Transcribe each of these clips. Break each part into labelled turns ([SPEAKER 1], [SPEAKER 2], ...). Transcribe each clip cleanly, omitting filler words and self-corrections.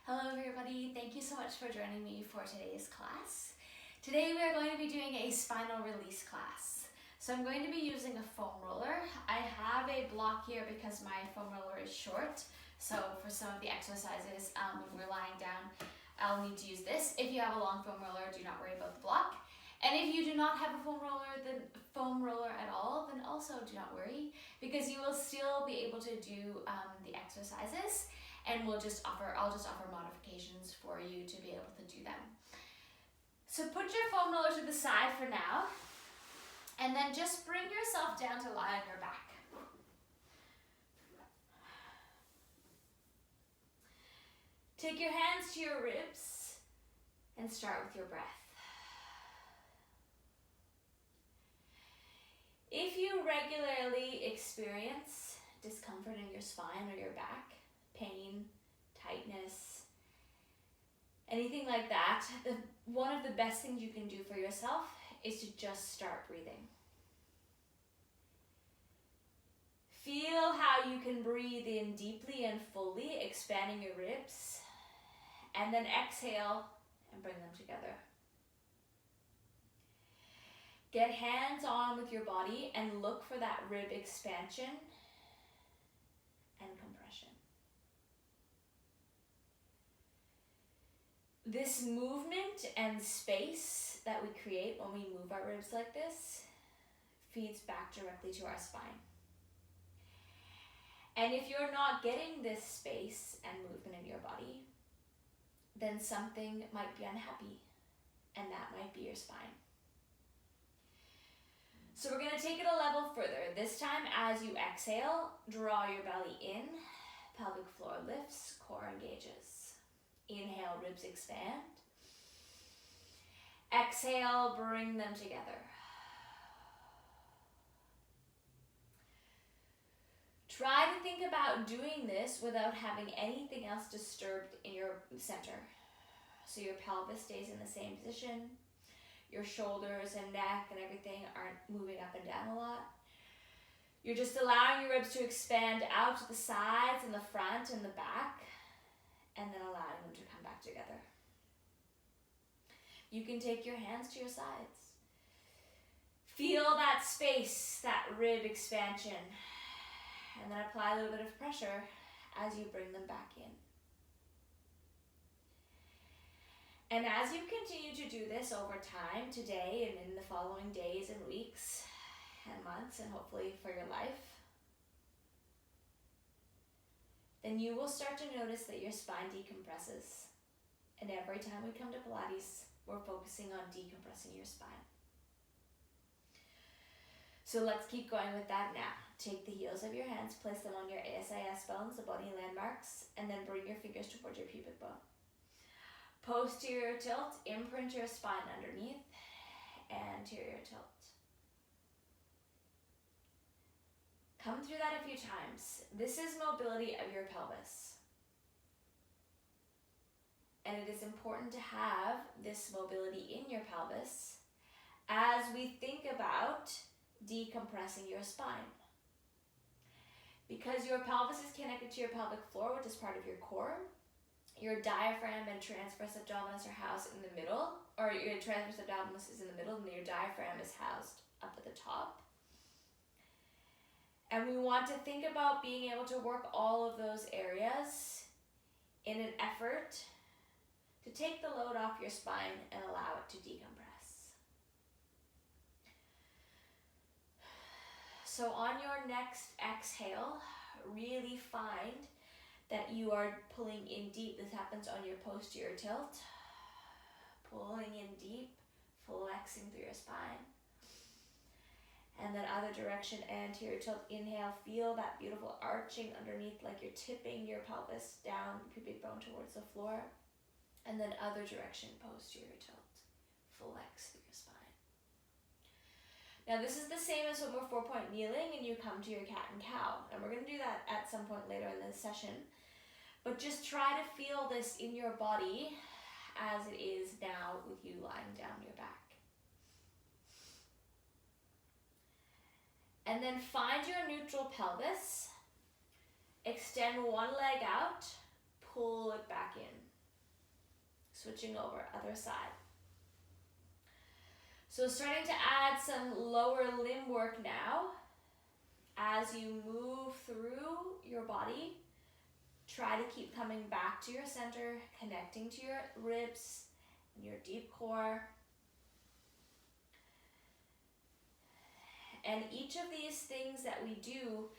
[SPEAKER 1] Hello everybody, thank you so much for joining me for today's class. Today we are going to be doing a spinal release class. So I'm going to be using a foam roller. I have a block here because my foam roller is short. So for some of the exercises when we're lying down, I'll need to use this. If you have a long foam roller, do not worry about the block. And if you do not have a foam roller at all, then also do not worry, because you will still be able to do the exercises, and I'll just offer modifications for you to be able to do them. So put your foam roller to the side for now, and then just bring yourself down to lie on your back. Take your hands to your ribs and start with your breath. If you regularly experience discomfort in your spine or your back, pain, tightness, anything like that, one of the best things you can do for yourself is to just start breathing. Feel how you can breathe in deeply and fully, expanding your ribs, and then exhale and bring them together. Get hands-on with your body and look for that rib expansion and compression. This movement and space that we create when we move our ribs like this feeds back directly to our spine. And if you're not getting this space and movement in your body, then something might be unhappy, and that might be your spine. So we're going to take it a level further. This time, as you exhale, draw your belly in, pelvic floor lifts, core engages. Inhale, ribs expand. Exhale, bring them together. Try to think about doing this without having anything else disturbed in your center. So your pelvis stays in the same position. Your shoulders and neck and everything aren't moving up and down a lot. You're just allowing your ribs to expand out to the sides and the front and the back, and then allowing them to come back together. You can take your hands to your sides. Feel that space, that rib expansion, and then apply a little bit of pressure as you bring them back in. And as you continue to do this over time, today and in the following days and weeks and months, and hopefully for your life, then you will start to notice that your spine decompresses. And every time we come to Pilates, we're focusing on decompressing your spine. So let's keep going with that now. Take the heels of your hands, place them on your ASIS bones, the body landmarks, and then bring your fingers towards your pubic bone. Posterior tilt, imprint your spine underneath, anterior tilt. Come through that a few times. This is mobility of your pelvis. And it is important to have this mobility in your pelvis as we think about decompressing your spine. Because your pelvis is connected to your pelvic floor, which is part of your core, your diaphragm and transverse abdominis are housed in the middle, or your transverse abdominis is in the middle and your diaphragm is housed up at the top. And we want to think about being able to work all of those areas in an effort to take the load off your spine and allow it to decompress. So on your next exhale, really find that you are pulling in deep. This happens on your posterior tilt. Pulling in deep, flexing through your spine. And then other direction, anterior tilt. Inhale, feel that beautiful arching underneath, like you're tipping your pelvis down, pubic bone towards the floor. And then other direction, posterior tilt. Flex through your spine. Now this is the same as when we're 4-point kneeling and you come to your cat and cow. And we're going to do that at some point later in this session. But just try to feel this in your body as it is now with you lying down your back. And then find your neutral pelvis. Extend one leg out, pull it back in. Switching over, other side. So starting to add some lower limb work now. As you move through your body, try to keep coming back to your center, connecting to your ribs and your deep core. And each of these things that we do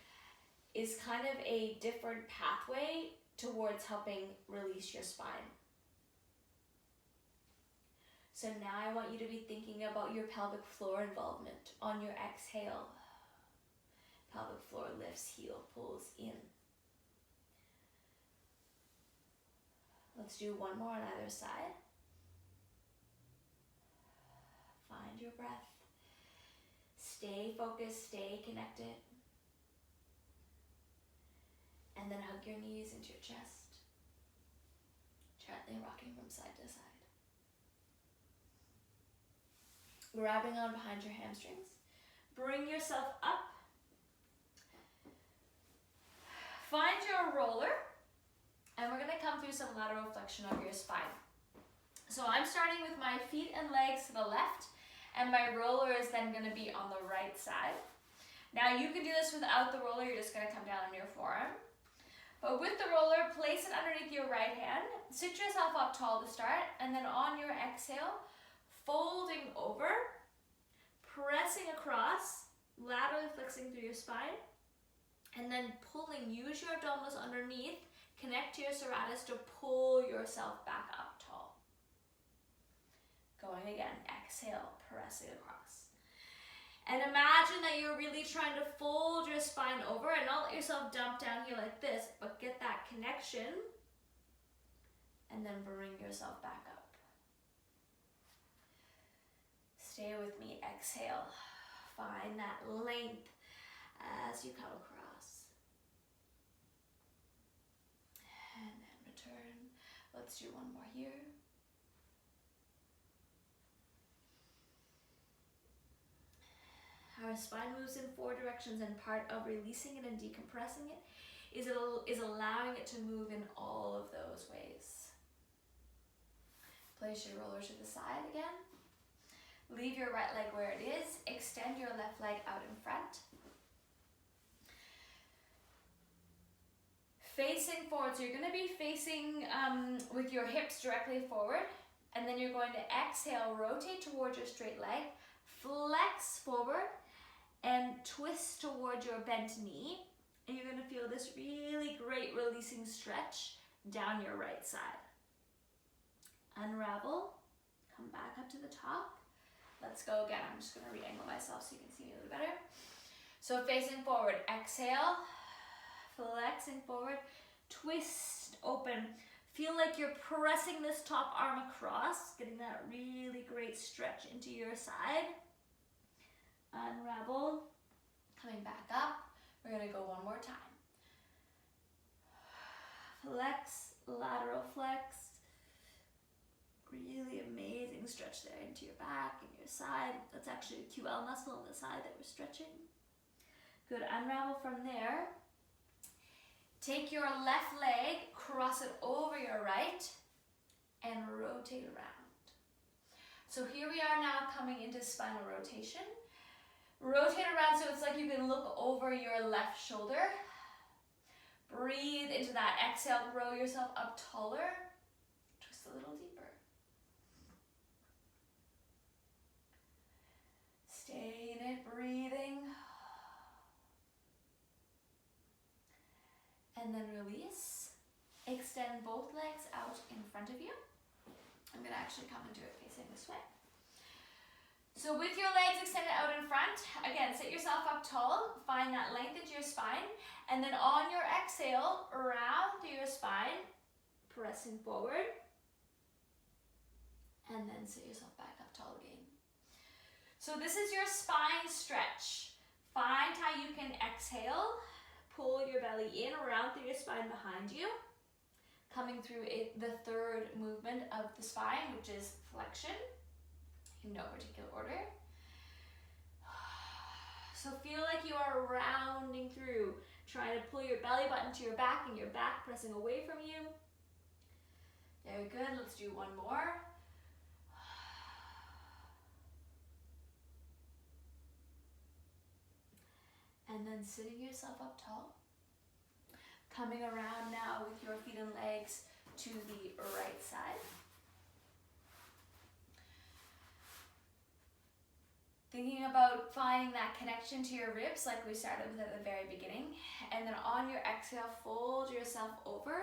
[SPEAKER 1] is kind of a different pathway towards helping release your spine. So now I want you to be thinking about your pelvic floor involvement on your exhale. Pelvic floor lifts, heel pulls in. Let's do one more on either side. Find your breath. Stay focused, stay connected. And then hug your knees into your chest. Gently rocking from side to side. Grabbing on behind your hamstrings. Bring yourself up. Find your roller. And we're going to come through some lateral flexion of your spine. So I'm starting with my feet and legs to the left. And my roller is then going to be on the right side. Now you can do this without the roller. You're just going to come down on your forearm. But with the roller, place it underneath your right hand. Sit yourself up tall to start. And then on your exhale, folding over, pressing across, laterally flexing through your spine. And then pulling, use your abdominals underneath. Connect to your serratus to pull yourself back up tall. Going again, exhale, pressing across. And imagine that you're really trying to fold your spine over and not let yourself dump down here like this, but get that connection and then bring yourself back up. Stay with me, exhale. Find that length as you come across. And then return. Let's do one more here. Our spine moves in 4 directions, and part of releasing it and decompressing it is allowing it to move in all of those ways. Place your roller to the side again. Leave your right leg where it is. Extend your left leg out in front. Facing forward, so you're going to be facing with your hips directly forward, and then you're going to exhale, rotate towards your straight leg, flex forward, and twist towards your bent knee, and you're going to feel this really great releasing stretch down your right side. Unravel, come back up to the top. Let's go again. I'm just going to re-angle myself so you can see me a little better. So facing forward, exhale, flexing forward, twist open. Feel like you're pressing this top arm across, getting that really great stretch into your side. Unravel, coming back up. We're going to go one more time. Flex, lateral flex. Really amazing stretch there into your back and your side. That's actually a QL muscle on the side that we're stretching. Good, unravel from there. Take your left leg, cross it over your right, and rotate around. So here we are now coming into spinal rotation. Rotate around so it's like you can look over your left shoulder. Breathe into that. Exhale, grow yourself up taller. Twist a little deeper. Stay in it, breathing. And then release. Extend both legs out in front of you. I'm going to actually come and do it facing this way. So with your legs extended out in front, again, sit yourself up tall, find that length into your spine, and then on your exhale, round through your spine, pressing forward, and then sit yourself back up tall again. So this is your spine stretch. Find how you can exhale, pull your belly in, around through your spine behind you, coming through the third movement of the spine, which is flexion. In no particular order. So feel like you are rounding through, trying to pull your belly button to your back and your back pressing away from you. Very good. Let's do one more. And then sitting yourself up tall. Coming around now with your feet and legs to the right side. Thinking about finding that connection to your ribs like we started with at the very beginning. And then on your exhale, fold yourself over.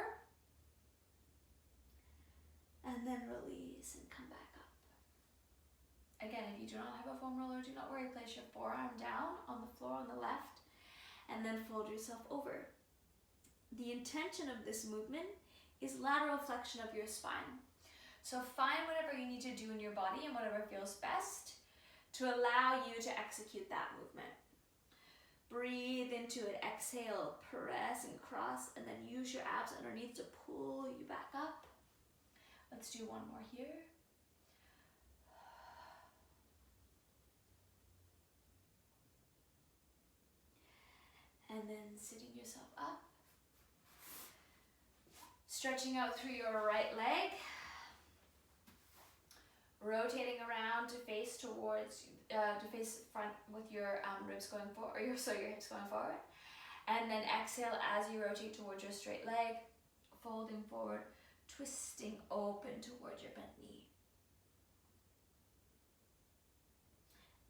[SPEAKER 1] And then release and come back up. Again, if you do not have a foam roller, do not worry. Place your forearm down on the floor on the left. And then fold yourself over. The intention of this movement is lateral flexion of your spine. So find whatever you need to do in your body and whatever feels best to allow you to execute that movement. Breathe into it, exhale, press and cross, and then use your abs underneath to pull you back up. Let's do one more here. And then sitting yourself up. Stretching out through your right leg. Rotating around to face towards, to face front with your ribs going forward, or your hips going forward. And then exhale as you rotate towards your straight leg, folding forward, twisting open towards your bent knee.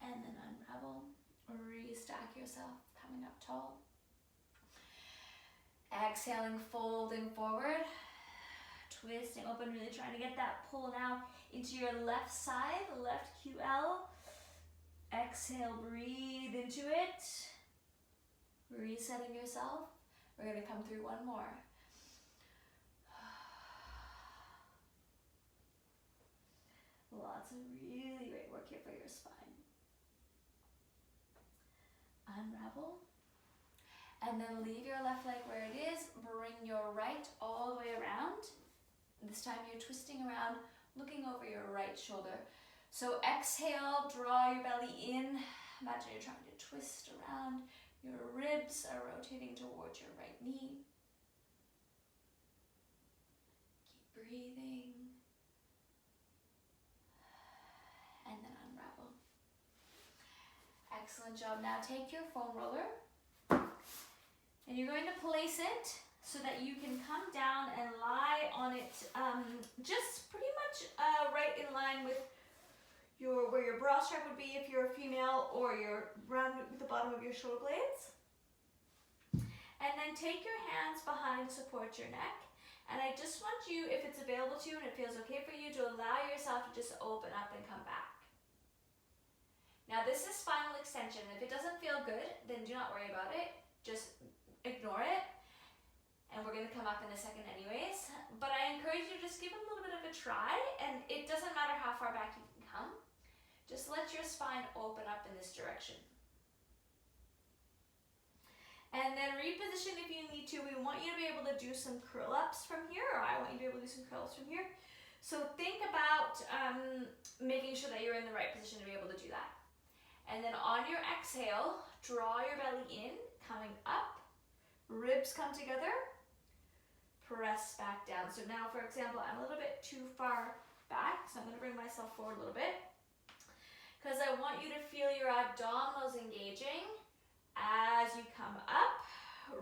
[SPEAKER 1] And then unravel, restack yourself, coming up tall. Exhaling, folding forward, twisting open, really trying to get that pull now into your left side, left QL. Exhale, breathe into it. Resetting yourself. We're going to come through one more. Lots of really great work here for your spine. Unravel. And then leave your left leg where it is. Bring your right all the way around. This time you're twisting around, looking over your right shoulder. So exhale, draw your belly in. Imagine you're trying to twist around. Your ribs are rotating towards your right knee. Keep breathing. And then unravel. Excellent job. Now take your foam roller and you're going to place it so that you can come down and lie on it just pretty much right in line with where your bra strap would be if you're a female, or your round with the bottom of your shoulder blades. And then take your hands behind to support your neck. And I just want you, if it's available to you and it feels okay for you, to allow yourself to just open up and come back. Now this is spinal extension. If it doesn't feel good, then do not worry about it. Just ignore it. And we're going to come up in a second anyways. But I encourage you to just give it a little bit of a try. And it doesn't matter how far back you can come. Just let your spine open up in this direction. And then reposition if you need to. We want you to be able to do some curl ups from here, or I want you to be able to do some curls from here. So think about making sure that you're in the right position to be able to do that. And then on your exhale, draw your belly in, coming up. Ribs come together. Press back down. So now, for example, I'm a little bit too far back, so I'm going to bring myself forward a little bit, because I want you to feel your abdominals engaging as you come up.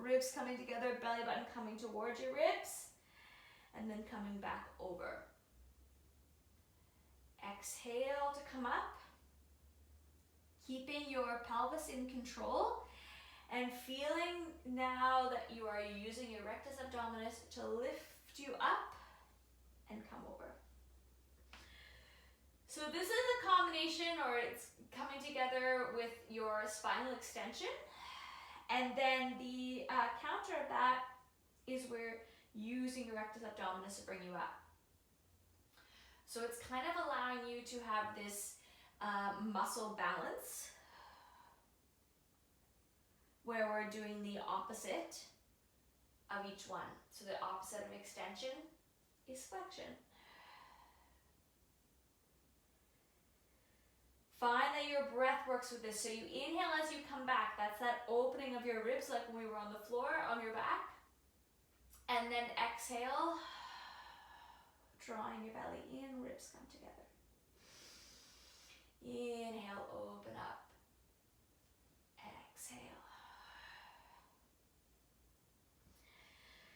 [SPEAKER 1] Ribs coming together, belly button coming towards your ribs, and then coming back over. Exhale to come up, keeping your pelvis in control. And feeling now that you are using your rectus abdominis to lift you up and come over. So this is a combination, or it's coming together with your spinal extension. And then the counter of that is we're using your rectus abdominis to bring you up. So it's kind of allowing you to have this muscle balance, where we're doing the opposite of each one. So the opposite of extension is flexion. Find that your breath works with this. So you inhale as you come back. That's that opening of your ribs like when we were on the floor, on your back. And then exhale, Drawing your belly in, ribs come together. Inhale, open up. Exhale.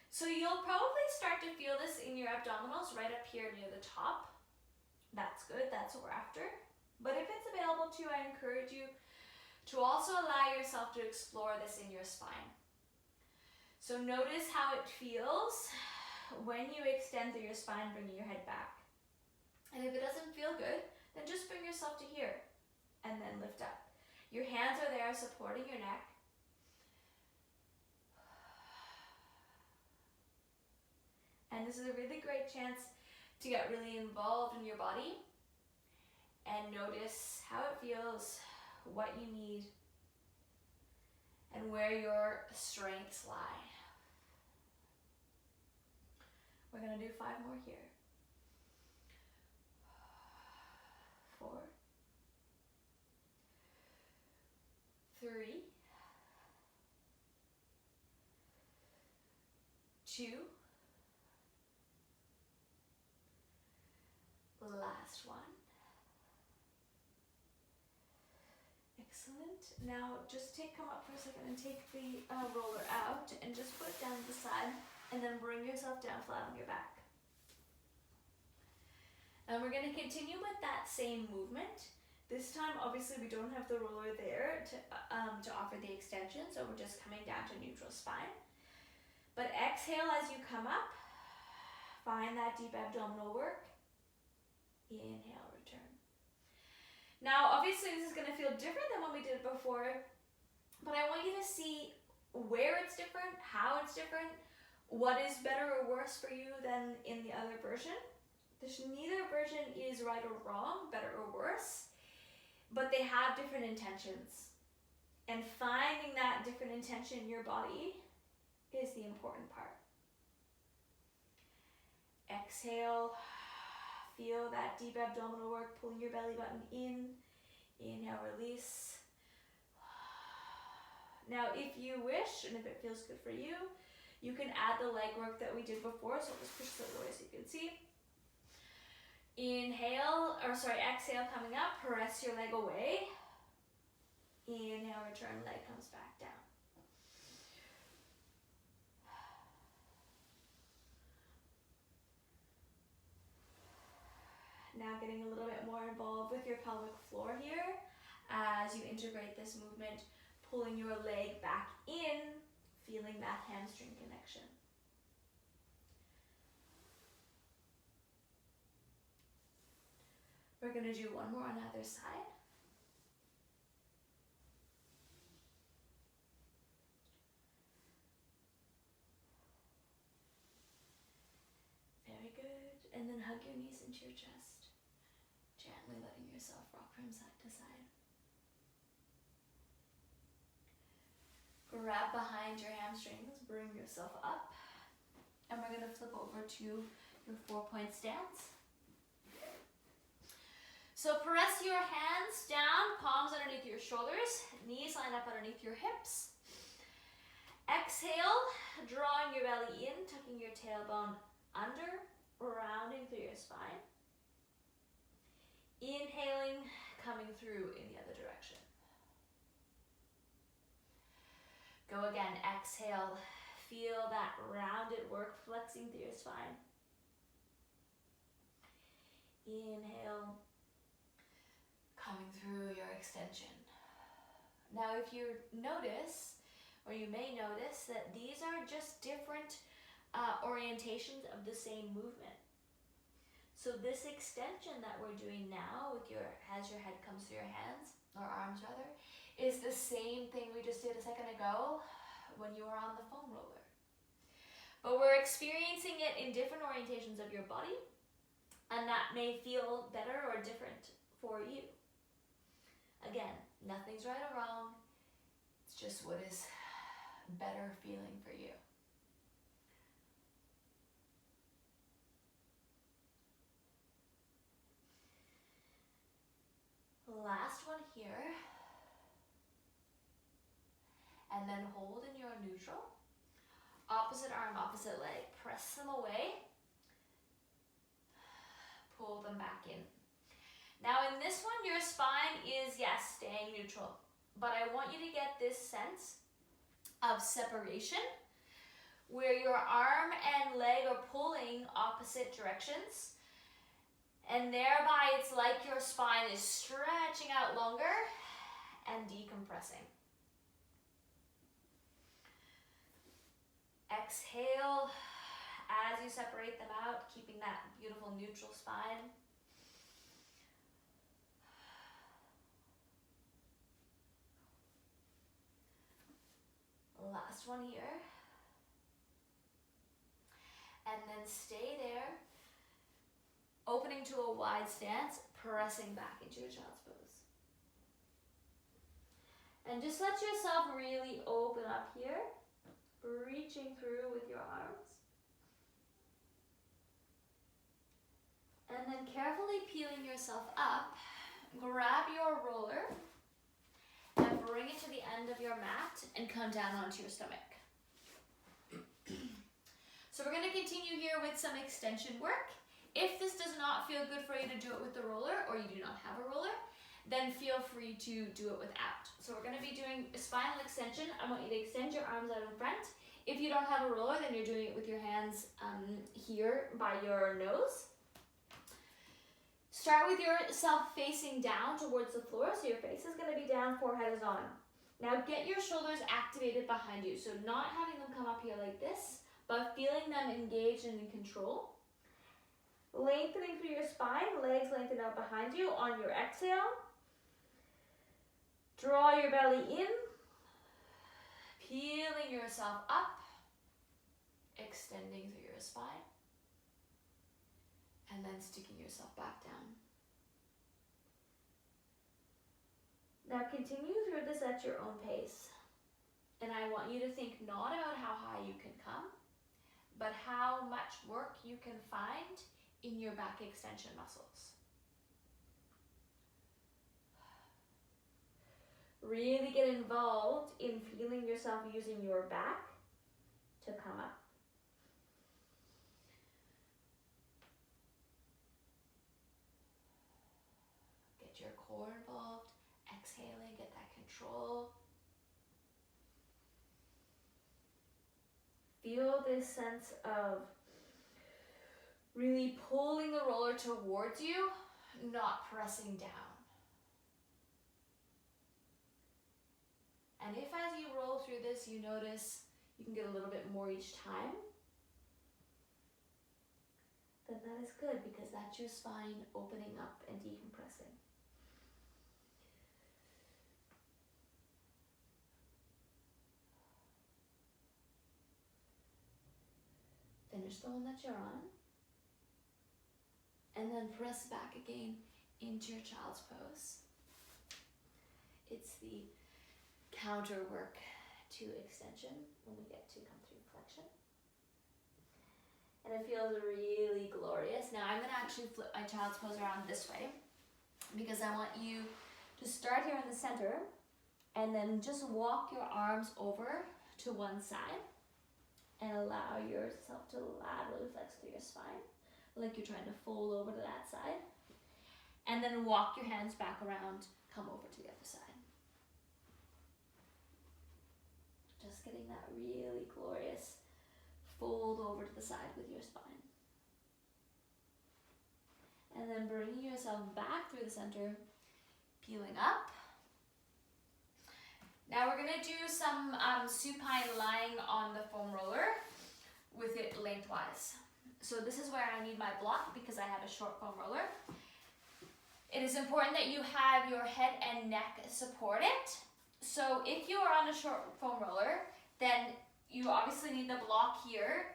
[SPEAKER 1] So you'll probably start to feel this in your abdominals right up here near the top. That's good, that's what we're after. But if it's available to you, I encourage you to also allow yourself to explore this in your spine. So notice how it feels when you extend through your spine, bringing your head back. And if it doesn't feel good, then just bring yourself to here and then lift up. Your hands are there supporting your neck. And this is a really great chance to get really involved in your body and notice how it feels, what you need, and where your strengths lie. We're going to do 5 more here. 4, 3, 2, last one. Excellent. Now just come up for a second and take the roller out and just put it down to the side and then bring yourself down flat on your back. And we're going to continue with that same movement. This time, obviously, we don't have the roller there to offer the extension, so we're just coming down to neutral spine. But exhale as you come up. Find that deep abdominal work. Inhale, return. Now, obviously, this is going to feel different than when we did it before, but I want you to see where it's different, how it's different, what is better or worse for you than in the other version. Neither version is right or wrong, better or worse, but they have different intentions. And finding that different intention in your body is the important part. Exhale, feel that deep abdominal work, pulling your belly button in. Inhale, release. Now, if you wish, and if it feels good for you, you can add the leg work that we did before, so I'll just push this away so you can see. Exhale coming up, press your leg away. Inhale, return, leg comes back down. Now getting a little bit more involved with your pelvic floor here as you integrate this movement, pulling your leg back in, feeling that hamstring connection. We're going to do one more on the other side. Very good. And then hug your knees into your chest, gently letting yourself rock from side to side. Grab behind your hamstrings, bring yourself up, and we're going to flip over to your 4-point stance. So press your hands down, palms underneath your shoulders, knees line up underneath your hips. Exhale, drawing your belly in, tucking your tailbone under, rounding through your spine. Inhaling, coming through in the other direction. Go again, exhale, feel that rounded work flexing through your spine. Inhale, coming through your extension. Now if you notice, or you may notice, that these are just different orientations of the same movement. So this extension that we're doing now with as your head comes through your hands, or arms rather, is the same thing we just did a second ago when you were on the foam roller. But we're experiencing it in different orientations of your body, and that may feel better or different for you. Again, nothing's right or wrong. It's just what is better feeling for you. Last one here. And then hold in your neutral. Opposite arm, opposite leg. Press them away. pull them back in. Now in this one, your spine is, yes, staying neutral, but I want you to get this sense of separation where your arm and leg are pulling opposite directions, and thereby it's like your spine is stretching out longer and decompressing. Exhale as you separate them out, keeping that beautiful neutral spine. Last one here. And then stay there, opening to a wide stance, pressing back into your child's pose. And just let yourself really open up here, reaching through with your arms. And then carefully peeling yourself up, grab your roller and bring it to the end of your mat and come down onto your stomach. So we're going to continue here with some extension work. If this does not feel good for you to do it with the roller, or you do not have a roller, then feel free to do it without. So we're going to be doing a spinal extension. I want you to extend your arms out in front. If you don't have a roller, then you're doing it with your hands here by your nose. Start with yourself facing down towards the floor, so your face is going to be down, forehead is on. Now get your shoulders activated behind you, so not having them come up here like this, but feeling them engaged and in control. Lengthening through your spine, legs lengthen out behind you on your exhale. Draw your belly in, peeling yourself up, extending through your spine, and then sticking yourself back down. Now continue through this at your own pace. And I want you to think not about how high you can come, but how much work you can find in your back extension muscles. Really get involved in feeling yourself using your back to come up. Get your core involved, exhaling, get that control. Feel this sense of really pulling the roller towards you, not pressing down. And if as you roll through this, you notice you can get a little bit more each time, then that is good, because that's your spine opening up and decompressing. Finish the one that you're on. And then press back again into your child's pose. It's the counter work to extension when we get to come through flexion. And it feels really glorious. Now I'm going to actually flip my child's pose around this way, because I want you to start here in the center and then just walk your arms over to one side and allow yourself to laterally flex through your spine, like you're trying to fold over to that side. And then walk your hands back around, come over to the other side. Just getting that really glorious fold over to the side with your spine. And then bringing yourself back through the center, peeling up. Now we're gonna do some supine lying on the foam roller with it lengthwise. So this is where I need my block, because I have a short foam roller. It is important that you have your head and neck supported. So if you are on a short foam roller, then you obviously need the block here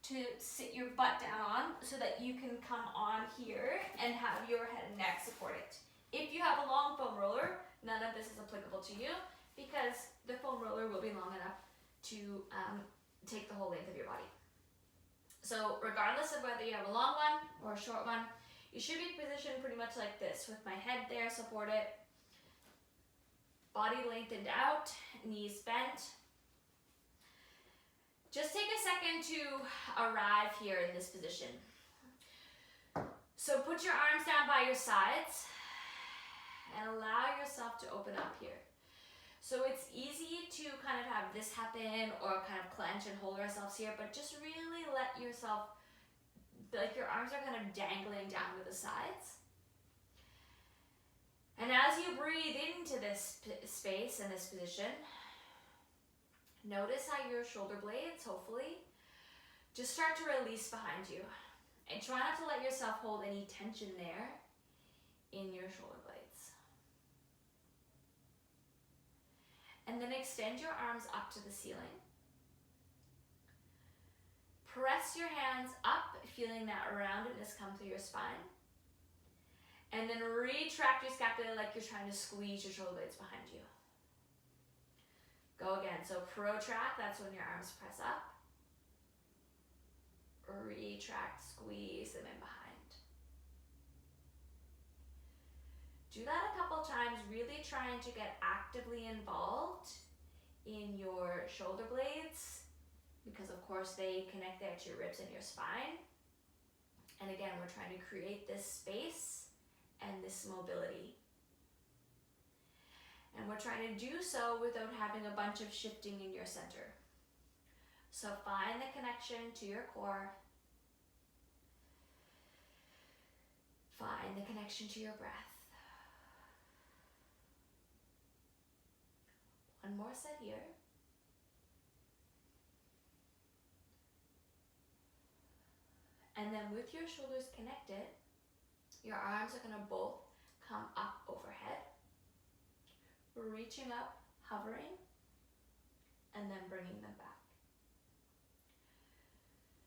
[SPEAKER 1] to sit your butt down on, so that you can come on here and have your head and neck supported. If you have a long foam roller, none of this is applicable to you, because the foam roller will be long enough to take the whole length of your body. So regardless of whether you have a long one or a short one, you should be positioned pretty much like this, with my head there supported, body lengthened out, knees bent. Just take a second to arrive here in this position. So put your arms down by your sides and allow yourself to open up here. So it's easy to kind of have this happen or kind of clench and hold ourselves here, but just really let yourself, like your arms are kind of dangling down to the sides. And as you breathe into this space and this position, notice how your shoulder blades, hopefully, just start to release behind you. And try not to let yourself hold any tension there in your shoulder blades. And then extend your arms up to the ceiling. Press your hands up, feeling that roundedness come through your spine. And then retract your scapula like you're trying to squeeze your shoulder blades behind you. Go again. So protract, that's when your arms press up. Retract, squeeze them in behind. Do that a couple times, really trying to get actively involved in your shoulder blades, because of course they connect there to your ribs and your spine. And again, we're trying to create this space and this mobility. And we're trying to do so without having a bunch of shifting in your center. So find the connection to your core. Find the connection to your breath. One more set here. And then with your shoulders connected, your arms are going to both come up overhead. Reaching up, hovering, and then bringing them back.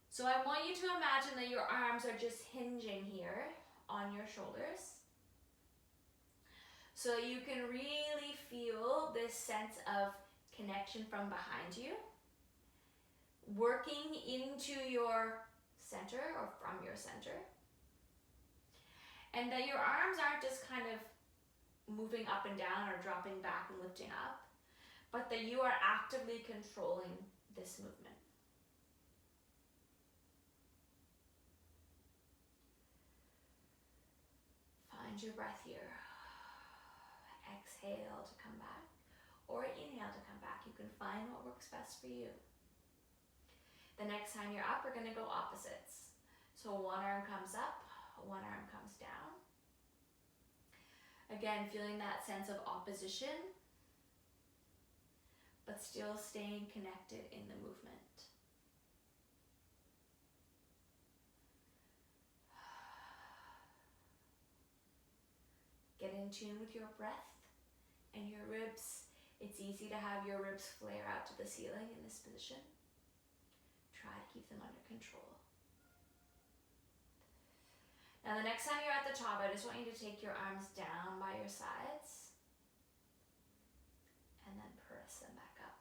[SPEAKER 1] So I want you to imagine that your arms are just hinging here on your shoulders. So you can really feel this sense of connection from behind you, working into your center or from your center. And that your arms aren't just kind of moving up and down or dropping back and lifting up, but that you are actively controlling this movement. Find your breath here. Exhale to come back, or inhale to come back. You can find what works best for you. The next time you're up, we're going to go opposites. So one arm comes up, one arm comes down. Again, feeling that sense of opposition, but still staying connected in the movement. Get in tune with your breath and your ribs. It's easy to have your ribs flare out to the ceiling in this position. Try to keep them under control. Now the next time you're at the top, I just want you to take your arms down by your sides and then press them back up.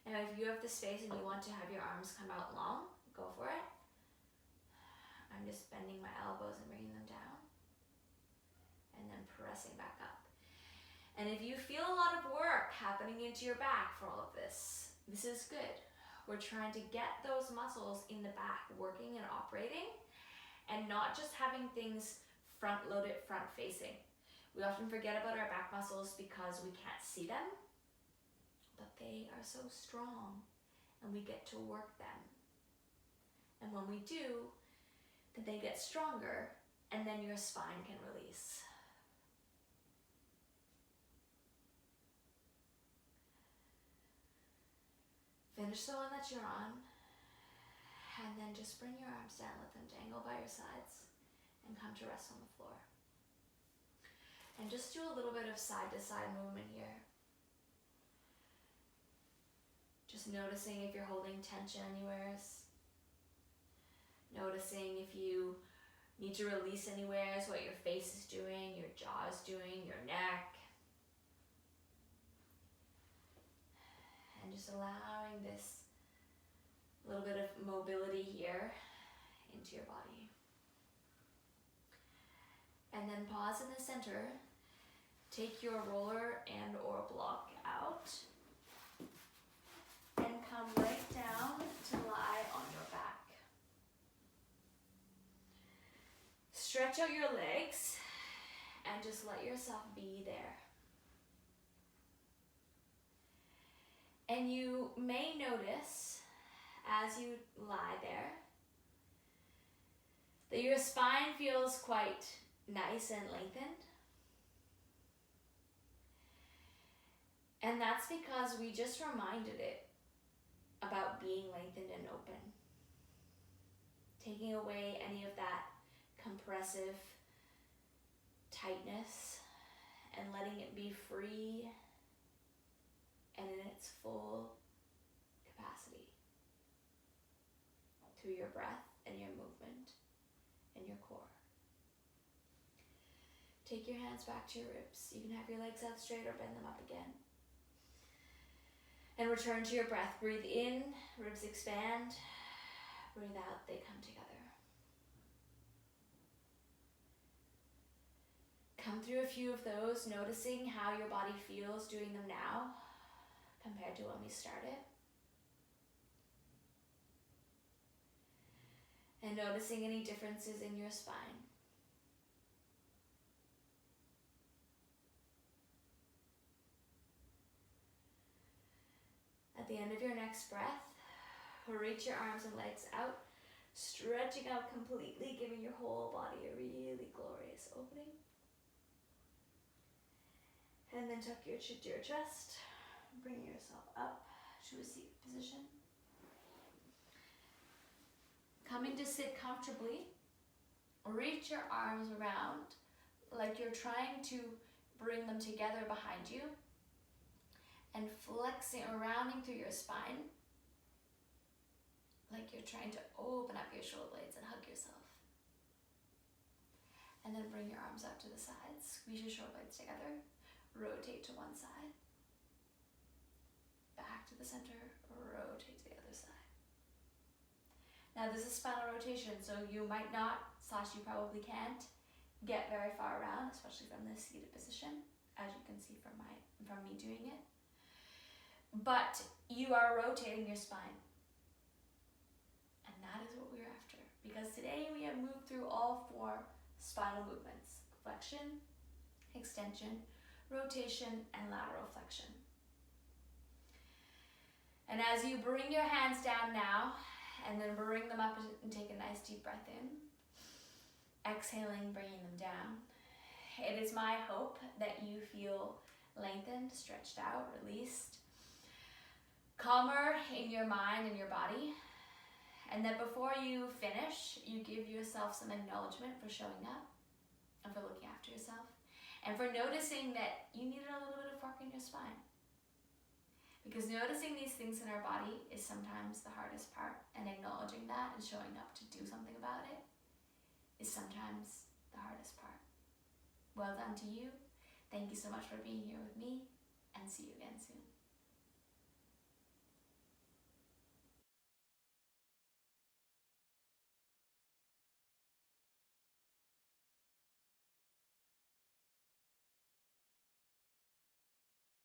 [SPEAKER 1] Now if you have the space and you want to have your arms come out long, go for it. I'm just bending my elbows and bringing them down and then pressing back up. And if you feel a lot of work happening into your back for all of this, this is good. We're trying to get those muscles in the back working and operating, and not just having things front-loaded, front-facing. We often forget about our back muscles because we can't see them, but they are so strong, and we get to work them. And when we do, then they get stronger, and then your spine can release. Finish the one that you're on. And then just bring your arms down, let them dangle by your sides, and come to rest on the floor. And just do a little bit of side-to-side movement here. Just noticing if you're holding tension anywhere. Noticing if you need to release anywhere, what your face is doing, your jaw is doing, your neck. And just allowing this little bit of mobility here into your body. And then pause in the center. Take your roller and or block out. And come right down to lie on your back. Stretch stretch out your legs and just let yourself be there. And you may notice as you lie there that your spine feels quite nice and lengthened. And that's because we just reminded it about being lengthened and open. Taking away any of that compressive tightness and letting it be free and in its full capacity through your breath and your movement and your core. Take your hands back to your ribs. You can have your legs out straight or bend them up again. And return to your breath. Breathe in, ribs expand. Breathe out, they come together. Come through a few of those, noticing how your body feels doing them now compared to when we started. And noticing any differences in your spine. At the end of your next breath, reach your arms and legs out, stretching out completely, giving your whole body a really glorious opening. And then tuck your chin to your chest, bring yourself up to a seated position. Coming to sit comfortably, reach your arms around like you're trying to bring them together behind you. And flexing, rounding through your spine, like you're trying to open up your shoulder blades and hug yourself. And then bring your arms out to the sides, squeeze your shoulder blades together, rotate to one side, back to the center, rotate to the other side. Now this is spinal rotation, so you might not, / you probably can't, get very far around, especially from this seated position, as you can see from me doing it. But you are rotating your spine. And that is what we're after. Because today we have moved through all 4 spinal movements. Flexion, extension, rotation, and lateral flexion. And as you bring your hands down now, and then bring them up and take a nice deep breath in, exhaling, bringing them down. It is my hope that you feel lengthened, stretched out, released, calmer in your mind and your body, and that before you finish, you give yourself some acknowledgement for showing up and for looking after yourself and for noticing that you needed a little bit of work in your spine. Because noticing these things in our body is sometimes the hardest part, and acknowledging that and showing up to do something about it is sometimes the hardest part. Well done to you. Thank you so much for being here with me, and see you again soon.